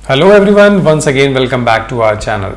Hello everyone, once again welcome back to our channel.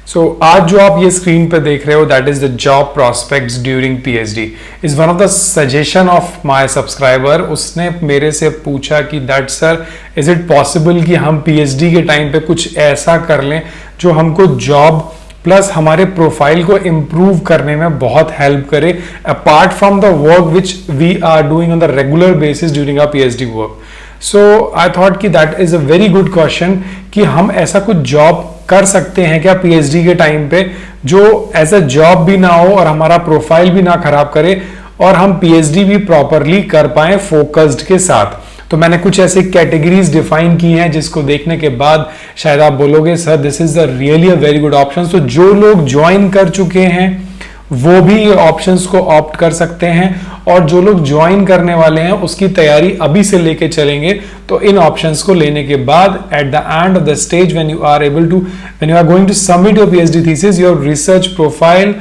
So आज जो आप ये स्क्रीन पे देख रहे हो that is the job prospects during PhD is one of the suggestion of my subscriber. उसने मेरे से पूछा कि that sir is it possible कि हम पीएचडी के टाइम पे कुछ ऐसा कर लें जो हमको जॉब प्लस हमारे प्रोफाइल को इम्प्रूव करने में बहुत हेल्प करे apart from the work which we are doing on the regular basis during our PhD work. So I thought कि that is a very good question कि हम ऐसा कुछ जॉब कर सकते हैं क्या पीएचडी के टाइम पे जो एज अ जॉब भी ना हो और हमारा प्रोफाइल भी ना खराब करे और हम पीएचडी भी प्रॉपरली कर पाए फोकस्ड के साथ। तो मैंने कुछ ऐसे कैटेगरीज डिफाइन की हैं जिसको देखने के बाद शायद आप बोलोगे sir this is the really a very good option. तो जो लोग ज्वाइन कर चुके हैं वो भी ये ऑप्शंस को ऑप्ट कर सकते हैं और जो लोग ज्वाइन करने वाले हैं उसकी तैयारी अभी से लेके चलेंगे। तो इन ऑप्शंस को लेने के बाद at the end of the stage when you are going to submit your PhD thesis, your research profile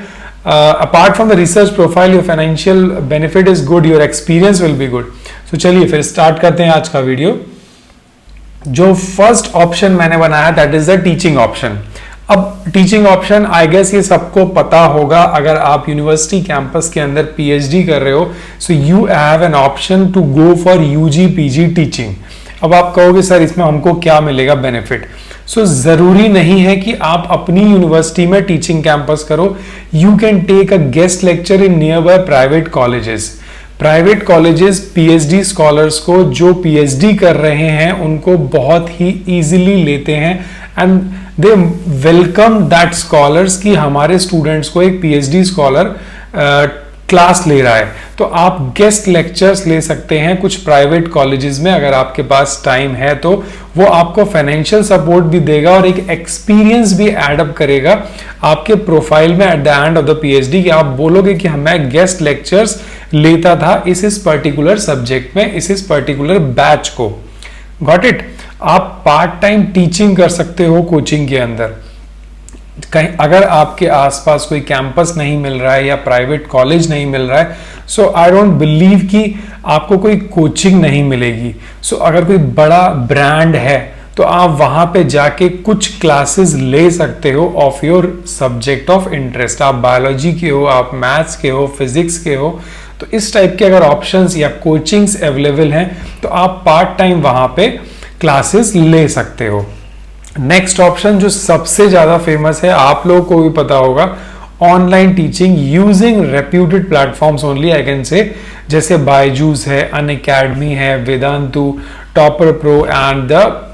apart from the research profile, your financial benefit is good, your experience will be good. So चलिए फिर start करते हैं आज का video. जो first option मैंने बनाया that is the teaching option. अब टीचिंग ऑप्शन आई गेस ये सबको पता होगा, अगर आप यूनिवर्सिटी कैंपस के अंदर पीएचडी कर रहे हो so you have an option to go for UG PG teaching. अब आप कहोगे सर इसमें हमको क्या मिलेगा बेनिफिट। सो जरूरी नहीं है कि आप अपनी यूनिवर्सिटी में टीचिंग कैंपस करो, you can take a guest lecture in nearby private colleges. Private colleges PhD scholars को जो पीएचडी कर रहे हैं उनको बहुत ही इजीली लेते हैं and they welcome that scholars कि हमारे स्टूडेंट्स को एक पीएचडी स्कॉलर क्लास ले रहा है। तो आप गेस्ट लेक्चर्स ले सकते हैं कुछ प्राइवेट कॉलेजेस में अगर आपके पास टाइम है तो। वो आपको फाइनेंशियल सपोर्ट भी देगा और एक एक्सपीरियंस भी एड अप करेगा आपके प्रोफाइल में eight the end of the PhD कि आप बोलोगे कि मैं गेस्ट लेक्चर्स लेता था इस पर्टिकुलर सब्जेक्ट में, इस पर्टिकुलर बैच को। Got it. आप पार्ट टाइम टीचिंग कर सकते हो कोचिंग के अंदर। कहीं अगर आपके आसपास कोई कैंपस नहीं मिल रहा है या प्राइवेट कॉलेज नहीं मिल रहा है सो आई डोंट बिलीव कि आपको कोई कोचिंग नहीं मिलेगी। सो अगर कोई बड़ा ब्रांड है तो आप वहां पे जाके कुछ क्लासेस ले सकते हो of your subject of interest. आप बायोलॉजी के हो, आप मैथ्स के हो, फिजिक्स के हो, तो इस टाइप के अगर ऑप्शंस या कोचिंग्स अवेलेबल हैं तो आप पार्ट टाइम वहां पे क्लासेस ले सकते हो। नेक्स्ट ऑप्शन जो सबसे ज्यादा फेमस है, आप लोगों को भी पता होगा, online teaching using reputed platforms only I can say, जैसे बायजूस है, अनअकैडमी है, Vedantu, topper pro and the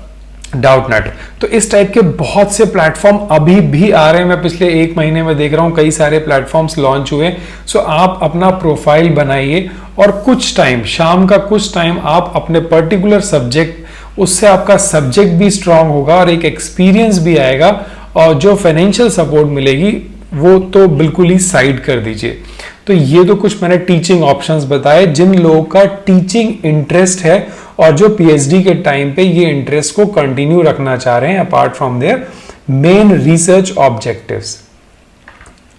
Doubtnut. तो इस टाइप के बहुत से प्लेटफॉर्म अभी भी आ रहे हैं। मैं पिछले एक महीने में देख रहा हूँ कई सारे प्लेटफॉर्म्स लॉन्च हुए। सो आप अपना प्रोफाइल बनाइए और कुछ टाइम, शाम का कुछ टाइम आप अपने पर्टिकुलर सब्जेक्ट, उससे आपका सब्जेक्ट भी स्ट्रांग होगा और एक एक्सपीरियंस भी आएगा और जो फाइनेंशियल सपोर्ट मिलेगी वो तो बिल्कुल ही साइड कर दीजिए। तो ये तो कुछ मैंने टीचिंग ऑप्शंस बताए जिन लोगों का टीचिंग इंटरेस्ट है और जो पीएचडी के टाइम पे ये इंटरेस्ट को कंटिन्यू रखना चाह रहे हैं apart from their main research objectives.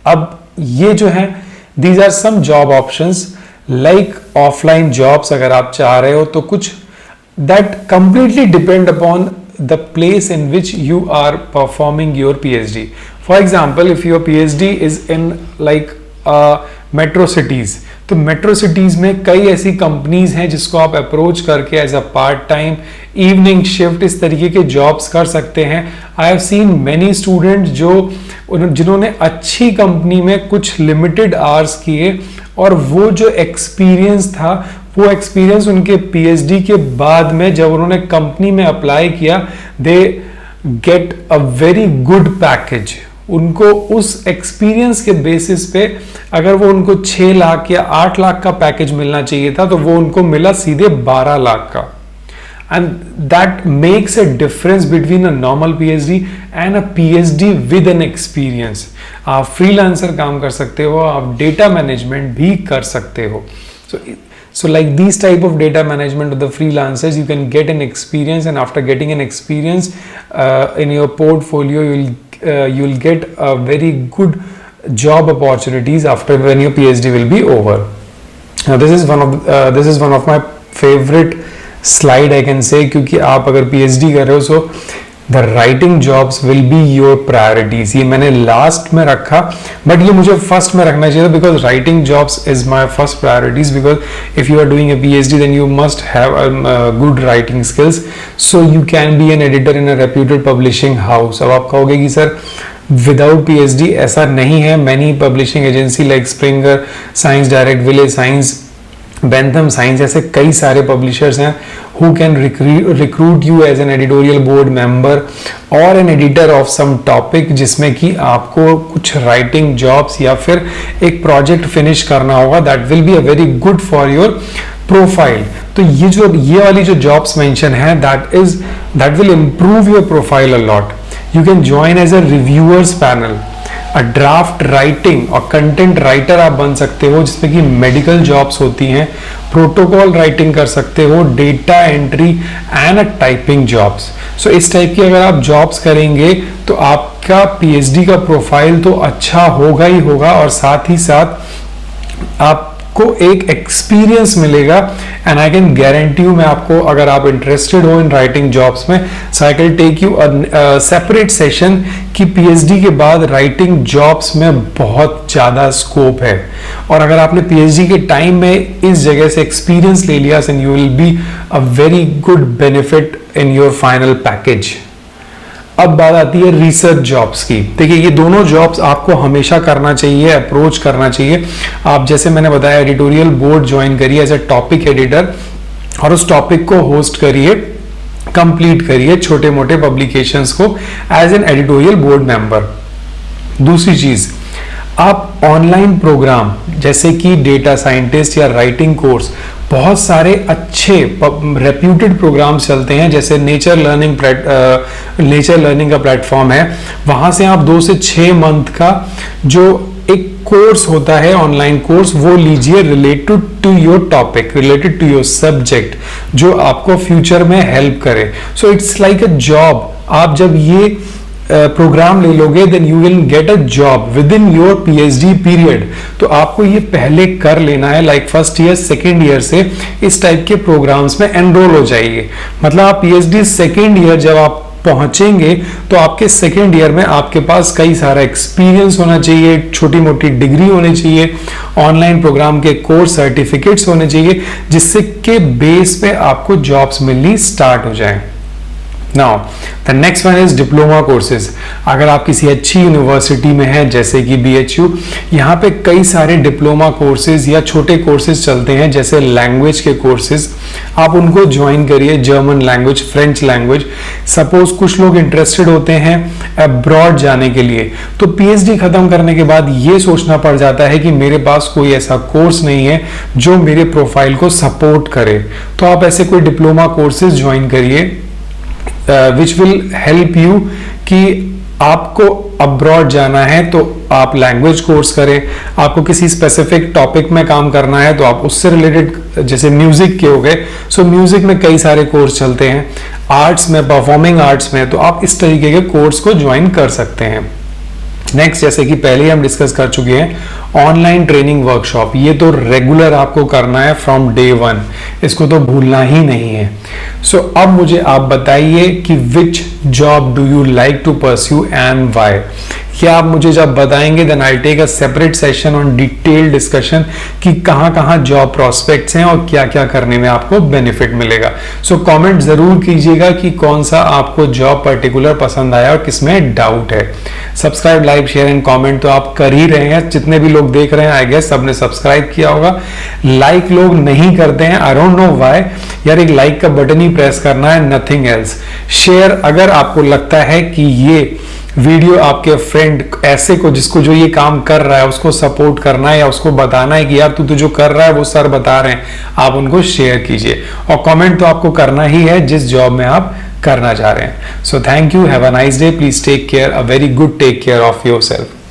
अब ये जो है these are some job options like offline jobs अगर आप चाह रहे हो तो कुछ that completely depend upon the place in which you are performing your PhD. For example, if your PhD is in like metro cities, तो metro cities में कई ऐसी कंपनीज हैं जिसको आप अप्रोच करके as a part time evening shift इस तरीके के जॉब्स कर सकते हैं। I have seen many student जिन्होंने अच्छी कंपनी में कुछ लिमिटेड आवर्स किए और वो जो एक्सपीरियंस था वो एक्सपीरियंस उनके पीएचडी के बाद में जब उन्होंने कंपनी में अप्लाई किया they get a very good package. उनको उस एक्सपीरियंस के बेसिस पे अगर वो उनको 6 लाख या 8 लाख का पैकेज मिलना चाहिए था तो वो उनको मिला सीधे 12 लाख का। And that makes a difference between a normal PhD and a PhD with an experience. आप फ्रीलांसर काम कर सकते हो, आप डेटा मैनेजमेंट भी कर सकते हो। So like these type of data management of the freelancers, you can get an experience, and after getting an experience in your portfolio, you'll get a very good job opportunities after when your PhD will be over. Now this is one of my favorite slide I can say, क्योंकि आप अगर PhD कर रहे हो so the writing jobs will be your priorities. ये मैंने last में रखा, बट ये मुझे फर्स्ट में रखना चाहिए because writing jobs is my first priorities, because if you are doing a PhD then you must have good writing skills, so you can be an editor in a reputed publishing house. अब आप कहोगे कि sir without PhD ऐसा नहीं है, many publishing agency like Springer, Science Direct, village science, Bentham Science, ऐसे कई सारे पब्लिशर्स हैं who can recruit you as an editorial board member or an editor of some topic, जिसमें कि आपको कुछ राइटिंग जॉब्स या फिर एक प्रोजेक्ट फिनिश करना होगा, that will be a very good for your profile. तो ये वाली जो जॉब्स मेंशन है that will improve your profile a lot. You can join as a reviewers panel, draft writing और कंटेंट राइटर आप बन सकते हो, जिसमें कि मेडिकल जॉब्स होती हैं, प्रोटोकॉल राइटिंग कर सकते हो, data entry and typing jobs. So इस टाइप की अगर आप जॉब्स करेंगे तो आपका PhD का प्रोफाइल तो अच्छा होगा ही होगा, और साथ ही साथ आपको एक एक्सपीरियंस मिलेगा। And I can guarantee you, मैं आपको, अगर आप इंटरेस्टेड हो इन राइटिंग जॉब्स में, so I can take you separate session कि PhD के बाद राइटिंग जॉब्स में बहुत ज्यादा स्कोप है। और अगर आपने PhD के टाइम में इस जगह से एक्सपीरियंस ले लिया, then you will be a very good benefit in your final package. अब बात आती है रिसर्च जॉब्स की। देखिए, ये दोनों जॉब्स आपको हमेशा करना चाहिए, अप्रोच करना चाहिए। आप, जैसे मैंने बताया, एडिटोरियल बोर्ड ज्वाइन करिए एज ए टॉपिक एडिटर, और उस टॉपिक को होस्ट करिए, कंप्लीट करिए छोटे मोटे पब्लिकेशंस को as an editorial board member. दूसरी चीज, आप ऑनलाइन प्रोग्राम जैसे कि डेटा साइंटिस्ट या राइटिंग कोर्स, बहुत सारे अच्छे रेप्यूटेड प्रोग्राम्स चलते हैं, जैसे नेचर लर्निंग का प्लेटफॉर्म है, वहां से आप 2 से 6 मंथ का जो एक कोर्स होता है, ऑनलाइन कोर्स, वो लीजिए related to your topic, related to your subject, जो आपको फ्यूचर में हेल्प करे। So it's like a job. आप जब ये प्रोग्राम ले लोगे, then you will get a job within your PhD period. तो आपको ये पहले कर लेना है, like first year second year से इस टाइप के प्रोग्राम्स में एनरोल हो जाइए। मतलब आप PhD सेकेंड ईयर जब आप पहुंचेंगे तो आपके सेकेंड ईयर में आपके पास कई सारा एक्सपीरियंस होना चाहिए, छोटी मोटी डिग्री होनी चाहिए, ऑनलाइन प्रोग्राम के कोर्स सर्टिफिकेट्स होने चाहिए, जिससे के बेस पे आपको जॉब्स मिलनी स्टार्ट हो जाए। Now the next one is diploma courses. अगर आप किसी अच्छी यूनिवर्सिटी में हैं, जैसे कि BHU, यहाँ पे कई सारे डिप्लोमा कोर्सेज या छोटे कोर्सेज चलते हैं, जैसे लैंग्वेज के कोर्सेज, आप उनको ज्वाइन करिए। German language, French language. Suppose कुछ लोग इंटरेस्टेड होते हैं अब्रॉड जाने के लिए, तो PhD खत्म करने के बाद ये सोचना पड़ जाता है कि मेरे पास कोई ऐसा कोर्स नहीं है जो मेरे प्रोफाइल को सपोर्ट करे, तो आप ऐसे कोई डिप्लोमा कोर्सेज ज्वाइन करिए विच विल हेल्प यू कि आपको अब्रॉड जाना है तो आप लैंग्वेज कोर्स करें, आपको किसी स्पेसिफिक टॉपिक में काम करना है तो आप उससे रिलेटेड, जैसे म्यूजिक के हो गए, सो म्यूजिक में कई सारे कोर्स चलते हैं, आर्ट्स में, परफॉर्मिंग आर्ट्स में, तो आप इस तरीके के कोर्स को ज्वाइन कर सकते हैं। नेक्स्ट, जैसे कि पहले हम डिस्कस कर चुके हैं, ऑनलाइन ट्रेनिंग वर्कशॉप, ये तो रेगुलर आपको करना है फ्रॉम डे 1, इसको तो भूलना ही नहीं है। सो अब मुझे आप बताइए कि which job do you like to pursue and why. क्या आप मुझे जब बताएंगे, then I take a separate session on detail discussion कि कहां कहां जॉब प्रोस्पेक्ट्स हैं और क्या क्या करने में आपको बेनिफिट मिलेगा। सो कमेंट जरूर कीजिएगा कि कौन सा आपको जॉब पर्टिकुलर पसंद आया और किसमें डाउट है। Subscribe, like, share and comment तो आप कर ही रहे हैं, जितने भी लोग देख रहे हैं आई गेस सबने सब्सक्राइब किया होगा। लाइक लोग नहीं करते हैं, आई डोंट नो व्हाई। यार, एक लाइक का बटन ही प्रेस करना है, नथिंग एल्स। शेयर, अगर आपको लगता है कि ये वीडियो आपके फ्रेंड ऐसे को, जिसको जो ये काम कर रहा है, उसको सपोर्ट करना है या उसको बताना है कि यार तू तो जो कर रहा है वो सर बता रहे हैं, आप उनको शेयर कीजिए। और कमेंट तो आपको करना ही है जिस जॉब में आप करना चाह रहे हैं। So thank you, have a nice day, please take care, a very good take care of yourself.